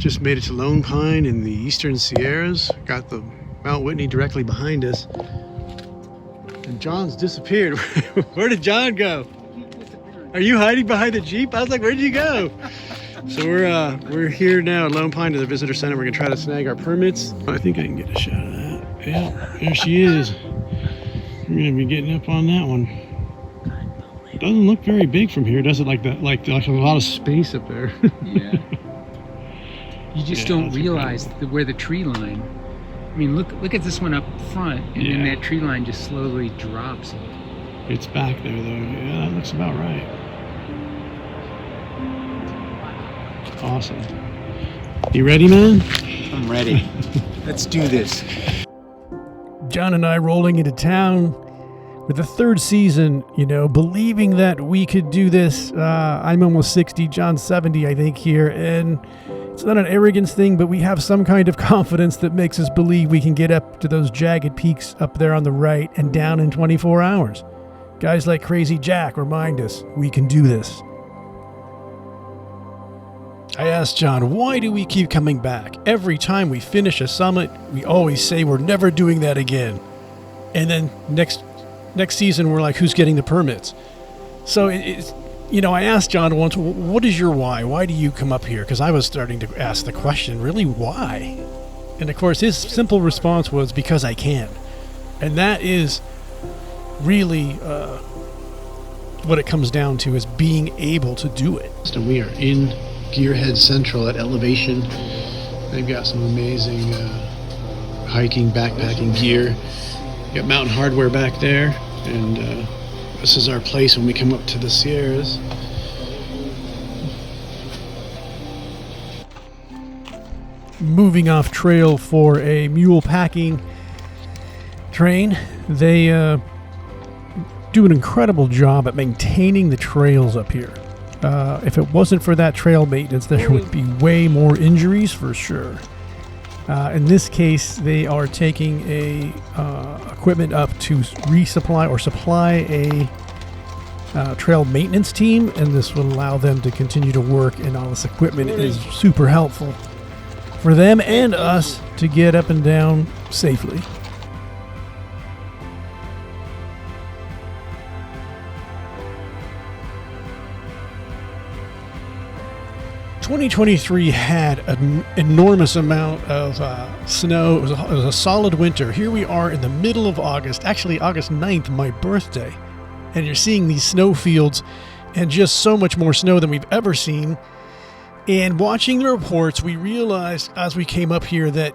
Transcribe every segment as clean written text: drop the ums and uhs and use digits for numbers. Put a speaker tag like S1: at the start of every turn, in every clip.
S1: Just made it to Lone Pine in the Eastern Sierras. Got the Mount Whitney directly behind us. And John's disappeared. Where did John go? Are you hiding behind the Jeep? I was like, where did you go? So we're here now at Lone Pine to the visitor center. We're gonna try to snag our permits. I think I can get a shot of that. Yeah, there she is. We're gonna be getting up on that one. Doesn't look very big from here, does it? Like that, like a lot of space up there.
S2: Yeah. You just don't realize where the tree line. I mean, look at this one up front, and then that tree line just slowly drops.
S1: It's back there, though. Yeah, that looks about right. Awesome. You ready, man?
S2: I'm ready. Let's do this.
S3: John and I rolling into town with the third season, believing that we could do this. I'm almost 60, John's 70, I think, here, and it's not an arrogance thing, but we have some kind of confidence that makes us believe we can get up to those jagged peaks up there on the right and down in 24 hours. Guys like Crazy Jack remind us we can do this. I asked John, why do we keep coming back? Every time we finish a summit, we always say we're never doing that again. And then next season, we're like, who's getting the permits? So I asked John once, what is your why? Why do you come up here? Because I was starting to ask the question, really, why? And of course, his simple response was, because I can. And that is really what it comes down to, is being able to do it.
S1: So we are in Gearhead Central at Elevation. They've got some amazing hiking, backpacking gear. Got Mountain Hardware back there, and this is our place when we come up to the Sierras.
S3: Moving off trail for a mule packing train. They do an incredible job at maintaining the trails up here. If it wasn't for that trail maintenance, there would be way more injuries for sure. In this case, they are taking equipment up to resupply or supply a trail maintenance team, and this will allow them to continue to work, and all this equipment is super helpful for them and us to get up and down safely. ...2023 had an enormous amount of snow. It was a solid winter. Here we are in the middle of August, actually August 9th, my birthday. And you're seeing these snow fields and just so much more snow than we've ever seen. And watching the reports, we realized as we came up here that,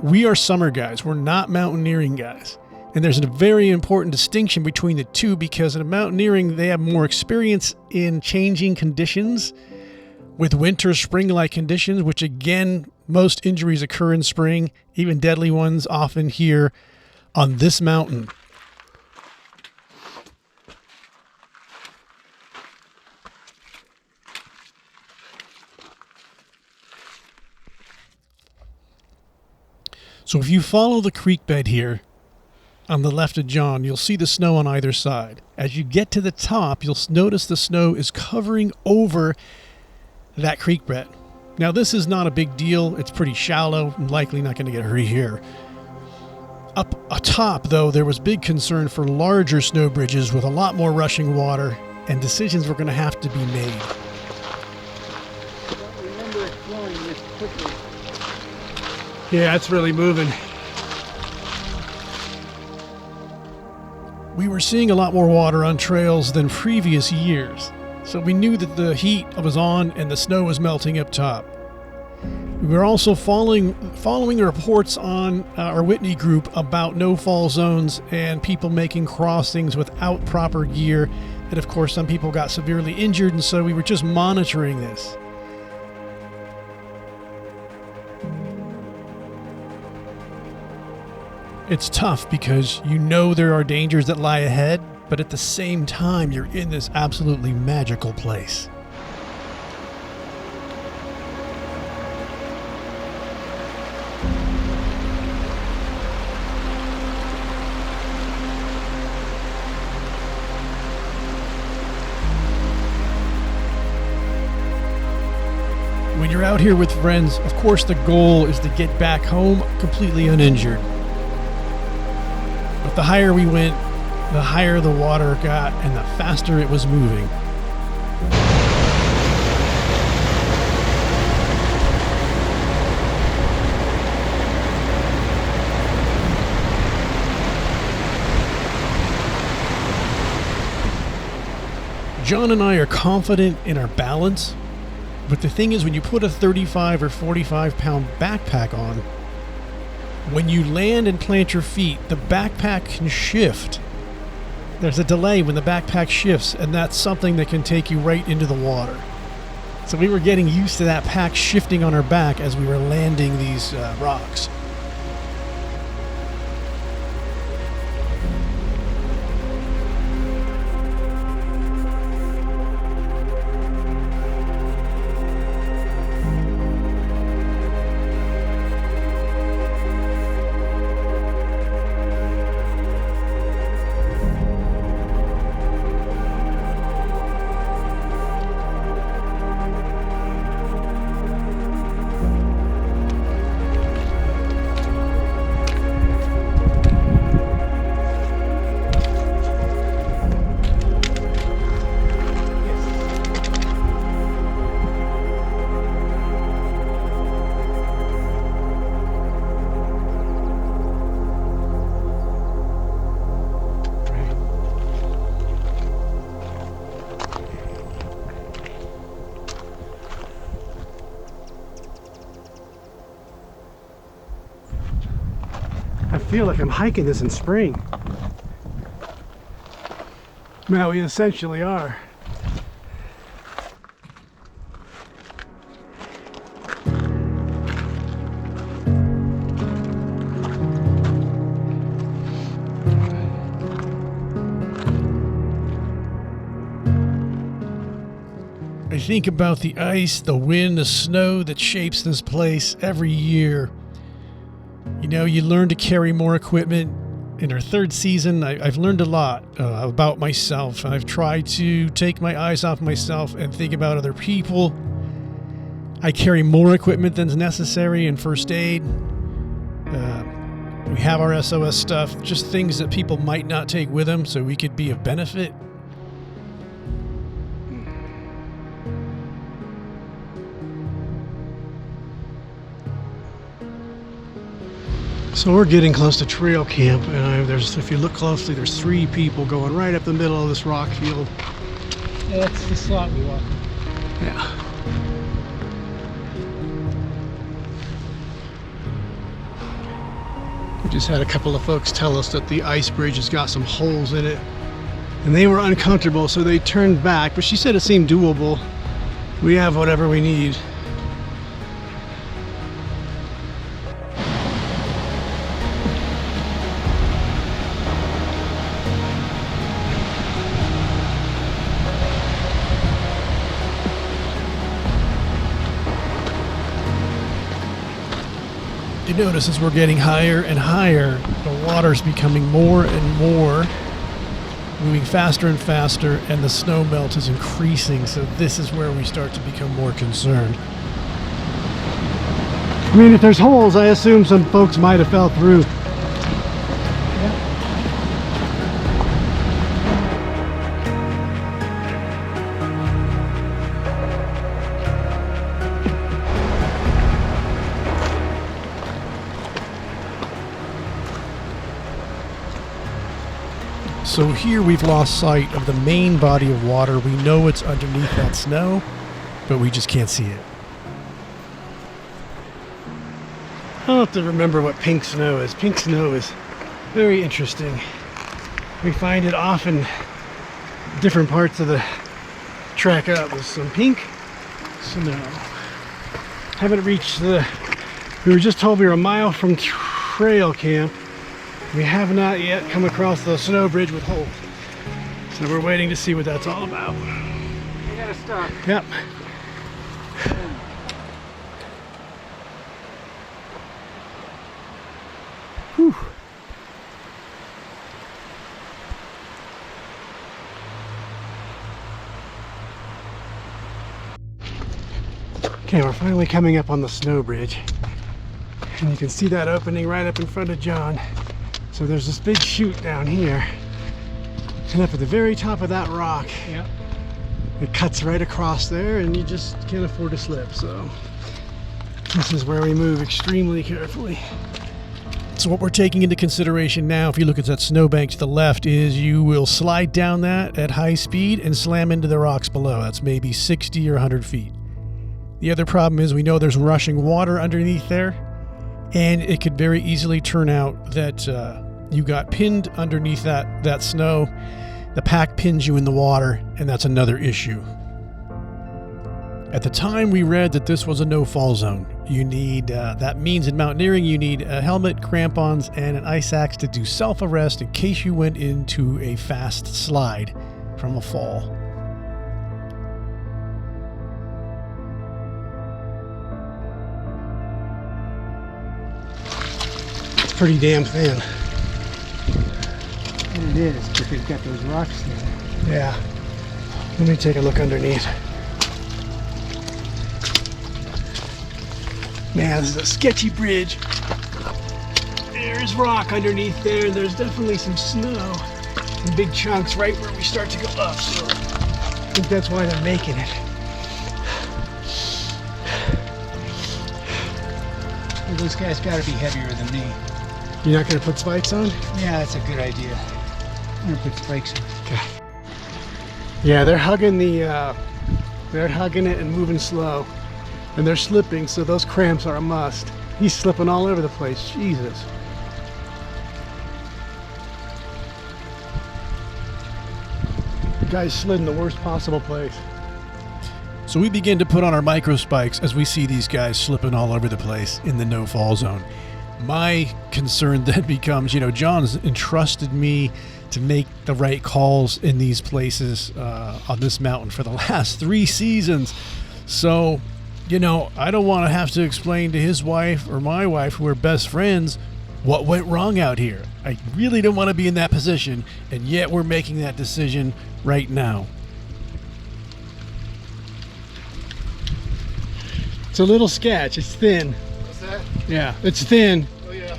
S3: we are summer guys. We're not mountaineering guys. And there's a very important distinction between the two, because in mountaineering, they have more experience in changing conditions with winter, spring-like conditions, which again, most injuries occur in spring, even deadly ones often here on this mountain. So if you follow the creek bed here on the left of John, you'll see the snow on either side. As you get to the top, you'll notice the snow is covering over that creek bed. Now, this is not a big deal. It's pretty shallow. I'm likely not going to get hurt here. Up atop, though, there was big concern for larger snow bridges with a lot more rushing water, and decisions were going to have to be made.
S2: Remember exploring this quickly.
S1: Yeah, it's really moving.
S3: We were seeing a lot more water on trails than previous years, so we knew that the heat was on and the snow was melting up top. We were also following reports on our Whitney group about no-fall zones and people making crossings without proper gear. And of course, some people got severely injured, and so we were just monitoring this. It's tough because there are dangers that lie ahead, but at the same time, you're in this absolutely magical place. When you're out here with friends, of course the goal is to get back home completely uninjured. But the higher we went, the higher the water got and the faster it was moving. John and I are confident in our balance, but the thing is, when you put a 35 or 45 pound backpack on, when you land and plant your feet, the backpack can shift. There's a delay when the backpack shifts, and that's something that can take you right into the water. So we were getting used to that pack shifting on our back as we were landing these rocks.
S1: I feel like I'm hiking this in spring. Well, we essentially are.
S3: I think about the ice, the wind, the snow that shapes this place every year. You know, you learn to carry more equipment. In our third season, I've learned a lot about myself. I've tried to take my eyes off myself and think about other people. I carry more equipment than's necessary in first aid. We have our SOS stuff, just things that people might not take with them so we could be of benefit.
S1: So we're getting close to trail camp, and if you look closely, there's 3 people going right up the middle of this rock field.
S2: Yeah, that's the slot we walk.
S1: Yeah. We just had a couple of folks tell us that the ice bridge has got some holes in it, and they were uncomfortable, so they turned back, but she said it seemed doable. We have whatever we need.
S3: You notice as we're getting higher and higher, the water's becoming more and more, moving faster and faster, and the snow melt is increasing, so this is where we start to become more concerned.
S1: I mean, if there's holes, I assume some folks might have fell through.
S3: So here we've lost sight of the main body of water. We know it's underneath that snow, but we just can't see it.
S1: I'll have to remember what pink snow is. Pink snow is very interesting. We find it often different parts of the trek up with some pink snow. Haven't reached we were just told we were a mile from trail camp. We have not yet come across the snow bridge with holes. So we're waiting to see what that's all about.
S2: We gotta stop.
S1: Yep. Whew. Okay, we're finally coming up on the snow bridge. And you can see that opening right up in front of John. So there's this big chute down here. And up at the very top of that rock,
S2: Yeah.
S1: it cuts right across there and you just can't afford to slip. So this is where we move extremely carefully.
S3: So what we're taking into consideration now, if you look at that snowbank to the left, is you will slide down that at high speed and slam into the rocks below. That's maybe 60 or 100 feet. The other problem is we know there's rushing water underneath there, and it could very easily turn out that you got pinned underneath that snow. The pack pins you in the water, and that's another issue. At the time we read that this was a no-fall zone. You need, that means in mountaineering you need a helmet, crampons, and an ice axe to do self-arrest in case you went into a fast slide from a fall.
S1: It's pretty damn thin.
S2: And it is, but they've got those rocks there.
S1: Yeah. Let me take a look underneath. Man, this is a sketchy bridge. There's rock underneath there, and there's definitely some snow in big chunks right where we start to go up. So I think that's why they're making it.
S2: Well, those guys got to be heavier than me.
S1: You're not going to put spikes on?
S2: Yeah, that's a good idea. I'm gonna put spikes on.
S1: Okay. Yeah, they're hugging they're hugging it and moving slow. And they're slipping, so those cramps are a must. He's slipping all over the place. Jesus. The guy's slid in the worst possible place.
S3: So we begin to put on our micro spikes as we see these guys slipping all over the place in the no-fall zone. My concern then becomes, John's entrusted me to make the right calls in these places on this mountain for the last 3 seasons. So, I don't want to have to explain to his wife or my wife, who are best friends, what went wrong out here. I really don't want to be in that position, and yet we're making that decision right now.
S1: It's a little sketch. It's thin.
S4: What's that?
S1: Yeah, it's thin.
S4: Oh yeah.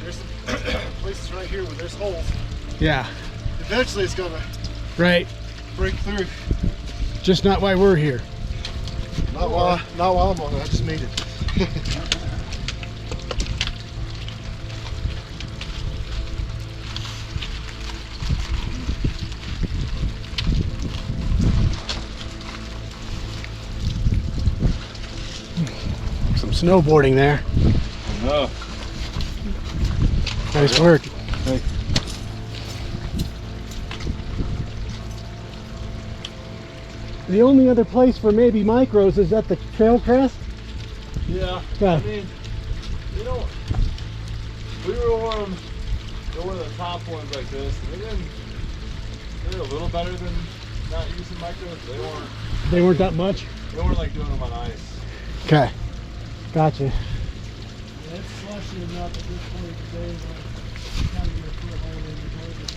S4: There's some places right here where there's holes.
S1: Yeah,
S4: Eventually it's gonna
S1: right.
S4: break through.
S1: Just not why we're here.
S4: Not while I'm on it. I just made it.
S1: Some snowboarding there.
S4: Oh.
S1: Nice work.
S4: Hey.
S1: The only other place for maybe micros is at the trail crest.
S4: Yeah.
S1: Yeah.
S4: I mean, we were on one of the top ones like this. And they're a little better than not using micros.
S1: They weren't that much.
S4: They weren't like doing them on ice.
S1: Okay, gotcha.
S4: Yeah, it's slushy enough at this point today. Kind of get a foothold in the target.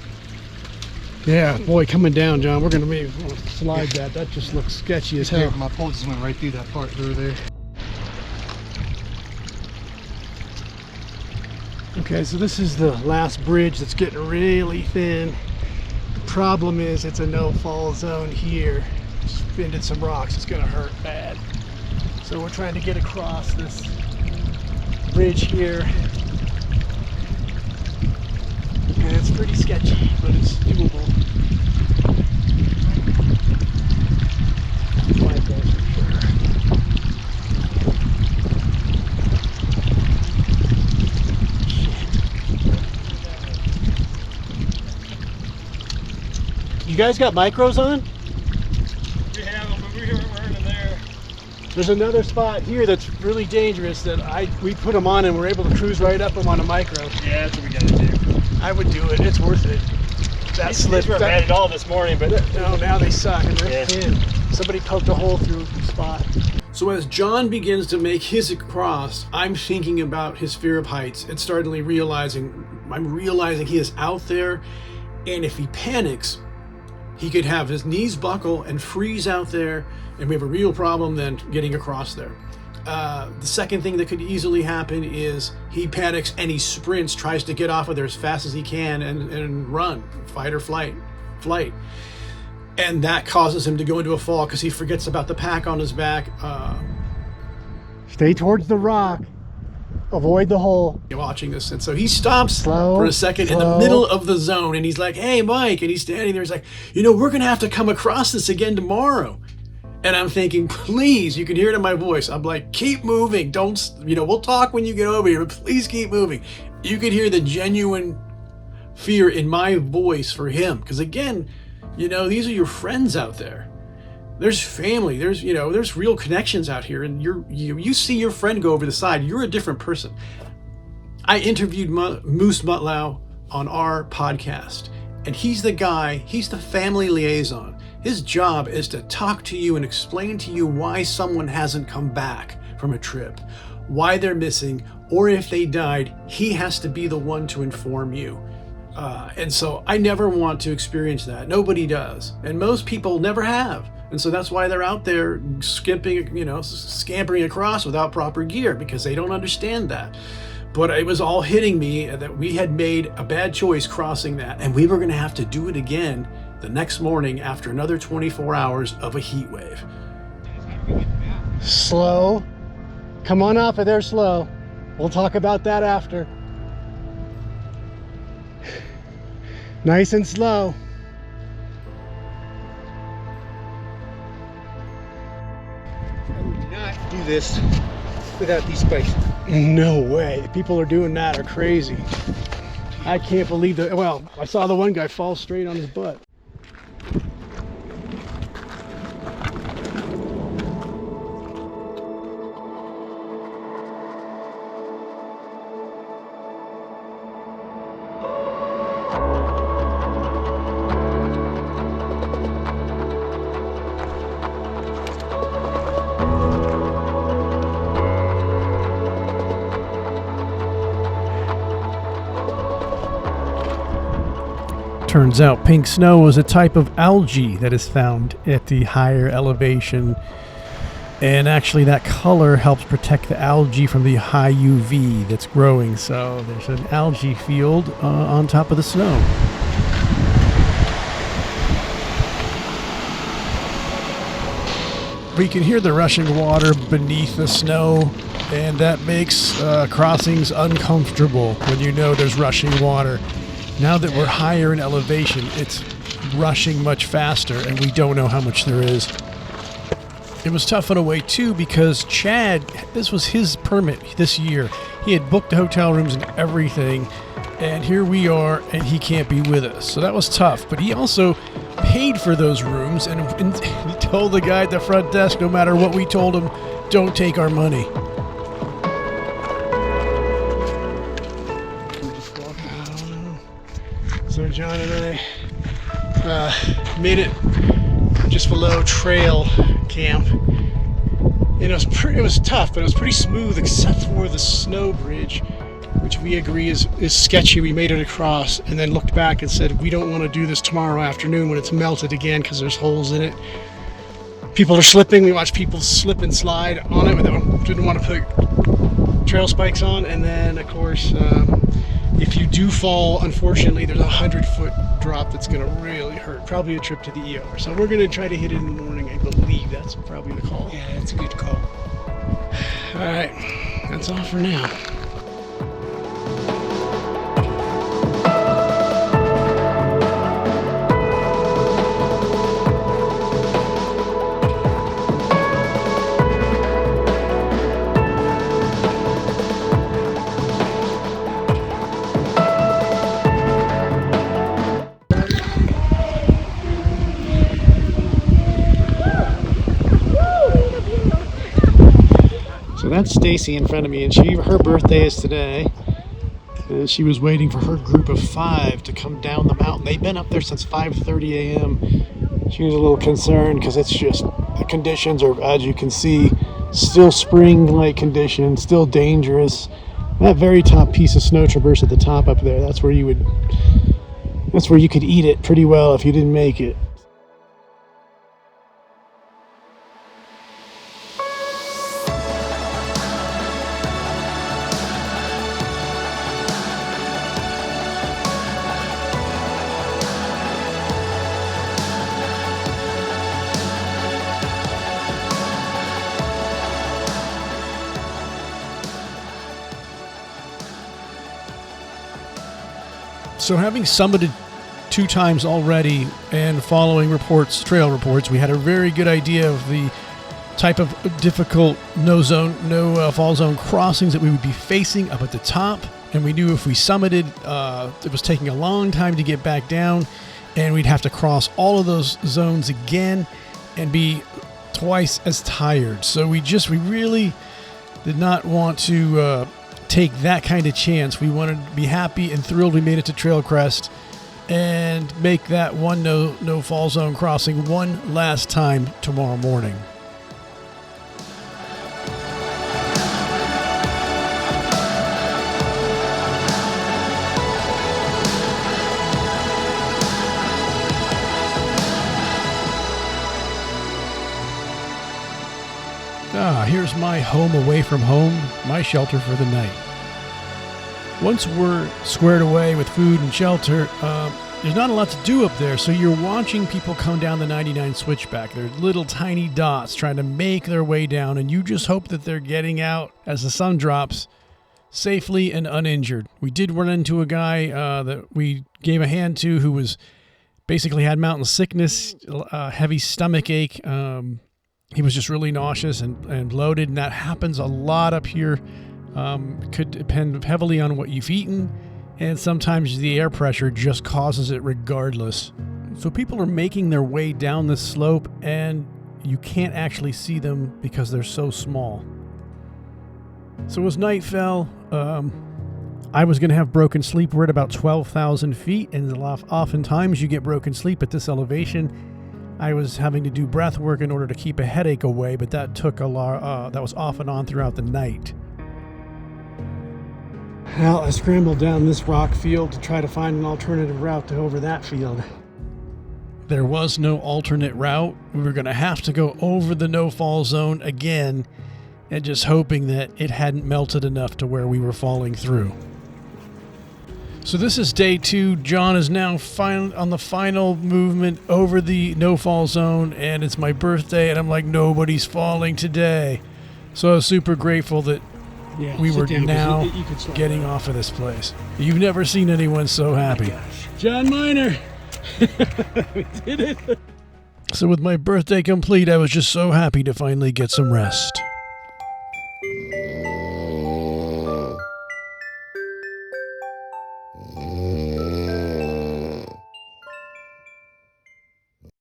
S1: Yeah, boy, coming down, John, we're gonna maybe slide that. That just looks sketchy as hell.
S4: My pole just went right through that part through there.
S1: Okay, so this is the last bridge that's getting really thin. The problem is it's a no-fall zone here. Just bended some rocks, it's gonna hurt bad. So we're trying to get across this bridge here. And it's pretty sketchy, but it's doable. Like that for sure. You guys got micros on?
S4: We have them, but we weren't in there.
S1: There's another spot here that's really dangerous that we put them on and we're able to cruise right up them on a micro.
S4: Yeah, that's what we gotta do.
S1: I would do it. It's worth it. That slip.
S4: These were bad at all this morning, but
S1: No, now they suck and they're
S4: Yeah.
S1: thin. Somebody poked a hole through the spot. So as John begins to make his across, I'm thinking about his fear of heights and I'm realizing he is out there, and if he panics,
S3: He could have his knees buckle and freeze out there, and we have a real problem then getting across there. The second thing that could easily happen is he panics and he sprints, tries to get off of there as fast as he can and run, fight or flight. And that causes him to go into a fall because he forgets about the pack on his back.
S1: Stay towards the rock. Avoid the hole.
S3: Watching this, and so he stops for a second in the middle of the zone, and he's like, "Hey, Mike," and he's standing there. He's like, "We're gonna have to come across this again tomorrow." And I'm thinking, please, you can hear it in my voice. I'm like, keep moving. Don't, we'll talk when you get over here, but please keep moving. You could hear the genuine fear in my voice for him, because again, these are your friends out there. There's family. There's real connections out here, and you see your friend go over the side. You're a different person. I interviewed Moose Mutlow on our podcast, and he's the guy. He's the family liaison. His job is to talk to you and explain to you why someone hasn't come back from a trip, why they're missing, or if they died. He has to be the one to inform you. And so I never want to experience that. Nobody does, and most people never have. And so that's why they're out there scampering across without proper gear, because they don't understand that. But it was all hitting me that we had made a bad choice crossing that, and we were going to have to do it again the next morning after another 24 hours of a heat wave.
S1: Slow. Come on off of there slow. We'll talk about that after. Nice and slow.
S2: I would not do this without these spikes.
S1: No way. The people are doing that are crazy. I can't believe that. Well, I saw the one guy fall straight on his butt.
S3: Turns out pink snow is a type of algae that is found at the higher elevation, and actually that color helps protect the algae from the high UV that's growing. So there's an algae field on top of the snow. We can hear the rushing water beneath the snow, and that makes crossings uncomfortable when there's rushing water. Now that we're higher in elevation, it's rushing much faster, and we don't know how much there is. It was tough in a way, too, because Chad, this was his permit this year. He had booked the hotel rooms and everything, and here we are, and he can't be with us. So that was tough, but he also paid for those rooms, and he told the guy at the front desk, no matter what we told him, don't take our money.
S1: So John and I made it just below trail camp. And it was tough, but it was pretty smooth except for the snow bridge, which we agree is sketchy. We made it across and then looked back and said, we don't want to do this tomorrow afternoon when it's melted again because there's holes in it. People are slipping. We watched people slip and slide on it. We didn't want to put trail spikes on. And then, of course, if you do fall, unfortunately, there's a 100-foot drop that's going to really hurt. Probably a trip to the ER. So we're going to try to hit it in the morning. I believe that's probably the call.
S2: Yeah, that's a good call.
S1: All right, that's all for now. So that's Stacy in front of me, and her birthday is today, and she was waiting for her group of 5 to come down the mountain. They've been up there since 5:30 a.m. She was a little concerned because it's just the conditions are, as you can see, still spring-like conditions, still dangerous. That very top piece of snow traverse at the top up there, that's where you could eat it pretty well if you didn't make it.
S3: So having summited 2 times already and following reports, trail reports, we had a very good idea of the type of difficult no fall zone crossings that we would be facing up at the top. And we knew if we summited, it was taking a long time to get back down, and we'd have to cross all of those zones again and be twice as tired. So we really did not want to take that kind of chance. We wanted to be happy and thrilled we made it to Trail Crest and make that one no fall zone crossing one last time tomorrow morning. Here's my home away from home, my shelter for the night. Once we're squared away with food and shelter, there's not a lot to do up there, so you're watching people come down the 99 switchback. They're little tiny dots trying to make their way down, and you just hope that they're getting out as the sun drops safely and uninjured. We did run into a guy that we gave a hand to who was basically had mountain sickness, heavy stomach ache. He was just really nauseous and bloated, and that happens a lot up here. Could depend heavily on what you've eaten, and sometimes the air pressure just causes it regardless. So people are making their way down this slope, and you can't actually see them because they're so small. So as night fell, I was going to have broken sleep. We're at about 12,000 feet, and oftentimes you get broken sleep at this elevation. I was having to do breath work in order to keep a headache away, but that took a lot. That was off and on throughout the night. Well, I scrambled down this rock field to try to find an alternative route to over that field. There was no alternate route. We were going to have to go over the no-fall zone again, and just hoping that it hadn't melted enough to where we were falling through. So this is day 2. John is now on the final movement over the no-fall zone, and it's my birthday, and I'm like, nobody's falling today. So I was super grateful that we were now getting off of this place. You've never seen anyone so happy. John Miner! We did it! So with my birthday complete, I was just so happy to finally get some rest.